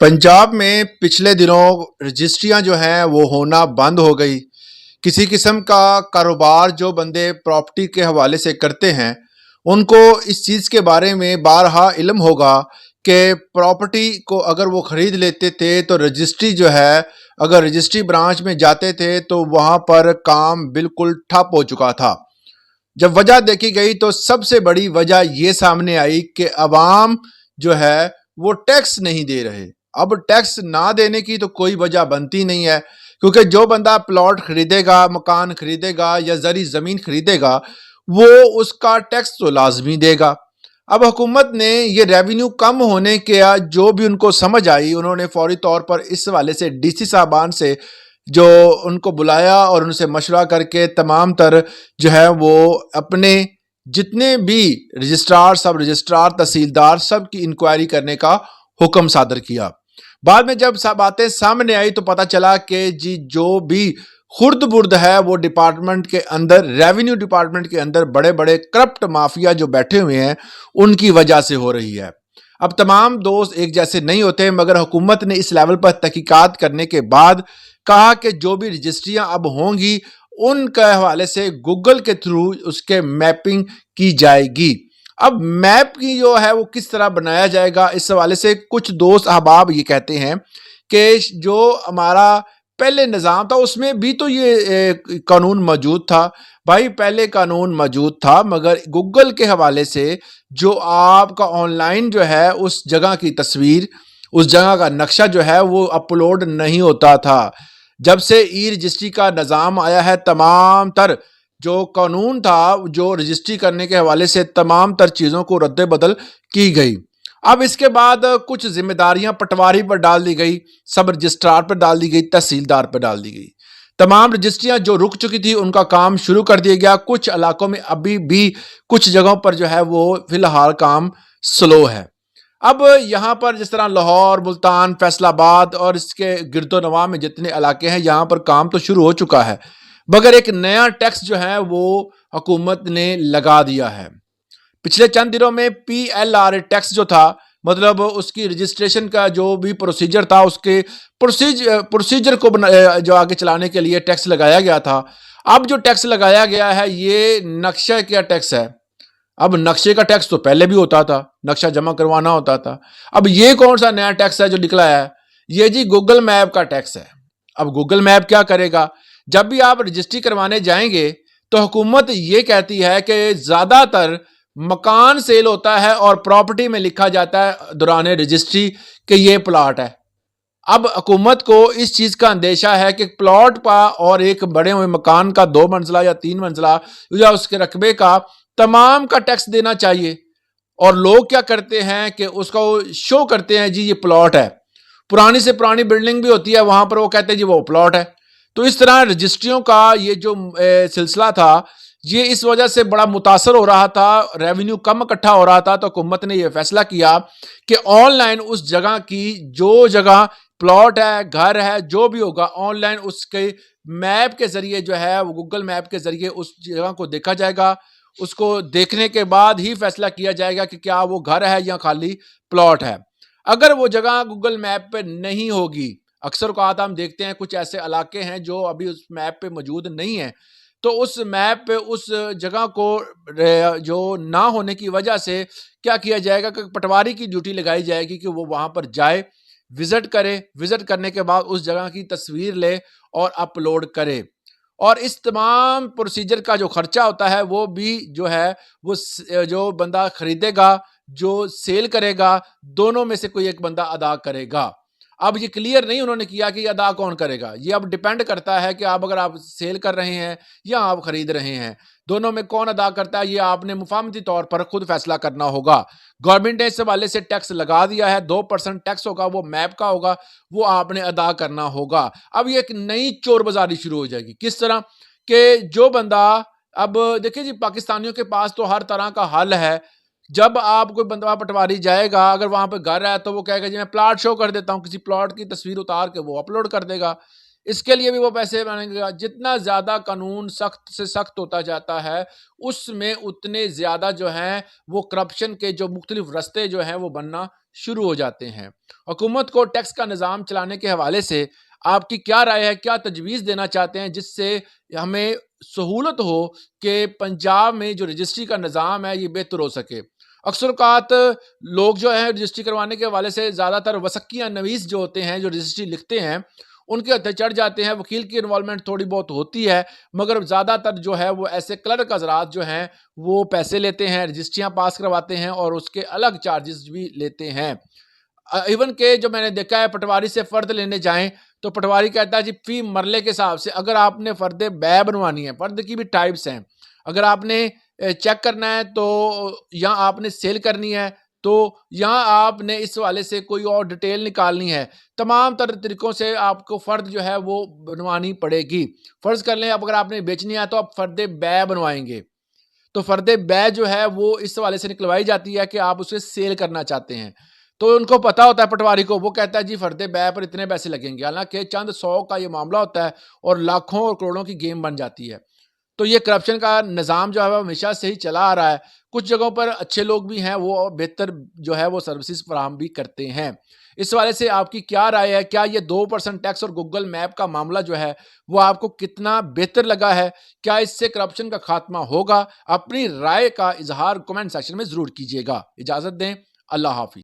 पंजाब में पिछले दिनों रजिस्ट्रियां जो हैं वो होना बंद हो गई। किसी किस्म का कारोबार जो बंदे प्रॉपर्टी के हवाले से करते हैं, उनको इस चीज़ के बारे में बारहा इल्म होगा कि प्रॉपर्टी को अगर वो ख़रीद लेते थे तो रजिस्ट्री जो है, अगर रजिस्ट्री ब्रांच में जाते थे तो वहाँ पर काम बिल्कुल ठप हो चुका था। जब वजह देखी गई तो सबसे बड़ी वजह ये सामने आई कि अवाम जो है वो टैक्स नहीं दे रहे। अब टैक्स ना देने की तो कोई वजह बनती नहीं है, क्योंकि जो बंदा प्लॉट खरीदेगा, मकान खरीदेगा या जरी ज़मीन खरीदेगा, वो उसका टैक्स तो लाजमी देगा। अब हुकूमत ने ये रेवेन्यू कम होने के जो भी उनको समझ आई, उन्होंने फौरी तौर पर इस हवाले से डीसी साहबान से जो उनको बुलाया और उनसे मशवरा करके तमाम तर जो है वो अपने जितने भी रजिस्ट्रार, सब रजिस्ट्रार, तहसीलदार, सब की इंक्वायरी करने का हुक्म सादर किया। बाद में जब सब बातें सामने आई तो पता चला कि जी जो भी खुर्द बुर्द है वो डिपार्टमेंट के अंदर, रेवेन्यू डिपार्टमेंट के अंदर बड़े बड़े करप्ट माफिया जो बैठे हुए हैं, उनकी वजह से हो रही है। अब तमाम दोस्त एक जैसे नहीं होते, मगर हुकूमत ने इस लेवल पर तहकीकात करने के बाद कहा कि जो भी रजिस्ट्रियां अब होंगी उनके हवाले से गूगल के थ्रू उसके मैपिंग की जाएगी। अब मैप की जो है वो किस तरह बनाया जाएगा, इस हवाले से कुछ दोस्त अहबाब ये कहते हैं कि जो हमारा पहले निज़ाम था उसमें भी तो ये कानून मौजूद था। भाई पहले कानून मौजूद था, मगर गूगल के हवाले से जो आपका ऑनलाइन जो है उस जगह की तस्वीर, उस जगह का नक्शा जो है वो अपलोड नहीं होता था। जब से ई रजिस्ट्री का निज़ाम आया है, तमाम तर जो कानून था, जो रजिस्ट्री करने के हवाले से तमाम तर चीज़ों को रद्द बदल की गई। अब इसके बाद कुछ जिम्मेदारियां पटवारी पर डाल दी गई, सब रजिस्ट्रार पर डाल दी गई, तहसीलदार पर डाल दी गई। तमाम रजिस्ट्रियां जो रुक चुकी थी उनका काम शुरू कर दिया गया। कुछ इलाकों में अभी भी कुछ जगहों पर जो है वो फिलहाल काम स्लो है। अब यहाँ पर जिस तरह लाहौर, मुल्तान, फैसलाबाद और इसके गिरदोनवा में जितने इलाके हैं, यहाँ पर काम तो शुरू हो चुका है, मगर एक नया टैक्स जो है वो हुकूमत ने लगा दिया है। पिछले चंद दिनों में PLR टैक्स जो था, मतलब उसकी रजिस्ट्रेशन का जो भी प्रोसीजर था, उसके प्रोसीजर को जो आगे चलाने के लिए टैक्स लगाया गया था। अब जो टैक्स लगाया गया है ये नक्शे का टैक्स है। अब नक्शे का टैक्स तो पहले भी होता था, नक्शा जमा करवाना होता था। अब ये कौन सा नया टैक्स है जो निकला है? ये जी गूगल मैप का टैक्स है। अब गूगल मैप क्या करेगा? जब भी आप रजिस्ट्री करवाने जाएंगे तो हुकूमत ये कहती है कि ज़्यादातर मकान सेल होता है और प्रॉपर्टी में लिखा जाता है दौरान रजिस्ट्री कि ये प्लॉट है। अब हुकूमत को इस चीज़ का अंदेशा है कि प्लॉट का और एक बड़े हुए मकान का 2 मंजिला या 3 मंजिला या उसके रकबे का तमाम का टैक्स देना चाहिए। और लोग क्या करते हैं कि उसको शो करते हैं, जी ये प्लॉट है। पुरानी से पुरानी बिल्डिंग भी होती है, वहां पर वो कहते हैं जी वो प्लॉट है। तो इस तरह रजिस्ट्रियों का ये जो सिलसिला था, ये इस वजह से बड़ा मुतासर हो रहा था, रेवेन्यू कम इकट्ठा हो रहा था। तो हुकूमत ने यह फैसला किया कि ऑनलाइन उस जगह की, जो जगह प्लॉट है, घर है, जो भी होगा, ऑनलाइन उसके मैप के जरिए जो है वो गूगल मैप के जरिए उस जगह को देखा जाएगा। उसको देखने के बाद ही फैसला किया जाएगा कि क्या वो घर है या खाली प्लॉट है। अगर वो जगह गूगल मैप पे नहीं होगी, अक्सर औक़ात हम देखते हैं कुछ ऐसे इलाके हैं जो अभी उस मैप पे मौजूद नहीं है, तो उस मैप पे उस जगह को जो ना होने की वजह से क्या किया जाएगा कि पटवारी की ड्यूटी लगाई जाएगी कि वो वहाँ पर जाए, विजिट करे, विजिट करने के बाद उस जगह की तस्वीर ले और अपलोड करे। और इस तमाम प्रोसीजर का जो खर्चा होता है वो भी जो है वो जो बंदा खरीदेगा, जो सेल करेगा, दोनों में से कोई एक बंदा अदा करेगा। अब ये क्लियर नहीं उन्होंने किया कि ये अदा कौन करेगा। ये अब डिपेंड करता है कि आप, अगर आप सेल कर रहे हैं या आप खरीद रहे हैं, दोनों में कौन अदा करता है, ये आपने मुफाहमती तौर पर खुद फैसला करना होगा। गवर्नमेंट ने इस हवाले से टैक्स लगा दिया है, 2% टैक्स होगा, वो मैप का होगा, वो आपने अदा करना होगा। अब ये एक नई चोर बाजारी शुरू हो जाएगी। किस तरह कि जो बंदा, अब देखिए जी, पाकिस्तानियों के पास तो हर तरह का हल है। जब आप कोई बंदा पटवारी जाएगा, अगर वहां पे घर है तो वो कहेगा जी मैं प्लॉट शो कर देता हूँ, किसी प्लॉट की तस्वीर उतार के वो अपलोड कर देगा। इसके लिए भी वो पैसे मांगेगा। जितना ज्यादा कानून सख्त से सख्त होता जाता है, उसमें उतने ज्यादा जो है वो करप्शन के जो मुख्तलिफ रास्ते जो हैं वो बनना शुरू हो जाते हैं। हुकूमत को टैक्स का निज़ाम चलाने के हवाले से आपकी क्या राय है? क्या तजवीज़ देना चाहते हैं जिससे हमें सहूलत हो कि पंजाब में जो रजिस्ट्री का निज़ाम है ये बेहतर हो सके? अक्सर औक़ात लोग जो हैं रजिस्ट्री करवाने के हवाले से ज़्यादातर वसक्कियाँ नवीस जो होते हैं, जो रजिस्ट्री लिखते हैं, उनके हत्थे चढ़ जाते हैं। वकील की इन्वॉल्वमेंट थोड़ी बहुत होती है, मगर ज़्यादातर जो है वो ऐसे क्लर्क हज़रात जो हैं वो पैसे लेते हैं, रजिस्ट्रियाँ पास करवाते हैं और उसके अलग चार्जेस भी लेते हैं। इवन के जो मैंने देखा है पटवारी से फ़र्द लेने जाएँ, तो पटवारी कहता है जी फ़ी मरले के हिसाब से अगर आपने फ़र्द बै बनवानी है, फ़र्द की भी टाइप्स हैं। अगर आपने चेक करना है तो या आपने सेल करनी है, तो या आपने इस हवाले से कोई और डिटेल निकालनी है, तमाम तर तरीकों से आपको फ़र्द जो है वो बनवानी पड़ेगी। फ़र्ज़ कर लें अब अगर आपने बेचनी है तो आप फ़र्द बै बनवाएँगे। तो फ़र्द बै जो है वो इस हवाले से निकलवाई जाती है कि आप उसे सेल करना चाहते हैं। तो उनको पता होता है पटवारी को, वो कहता है जी फ़र्द बै पर इतने पैसे लगेंगे। हालाँकि चंद 100 का ये मामला होता है और लाखों और करोड़ों की गेम बन जाती है। तो ये करप्शन का निज़ाम जो है वो हमेशा से ही चला आ रहा है। कुछ जगहों पर अच्छे लोग भी हैं, वो बेहतर जो है वो सर्विसेज़ फ़राहम भी करते हैं। इस हवाले से आपकी क्या राय है? क्या ये 2% टैक्स और गूगल मैप का मामला जो है, वो आपको कितना बेहतर लगा है? क्या इससे करप्शन का खात्मा होगा? अपनी राय का इज़हार कमेंट सेक्शन में ज़रूर कीजिएगा। इजाज़त दें, अल्लाह हाफ़िज़।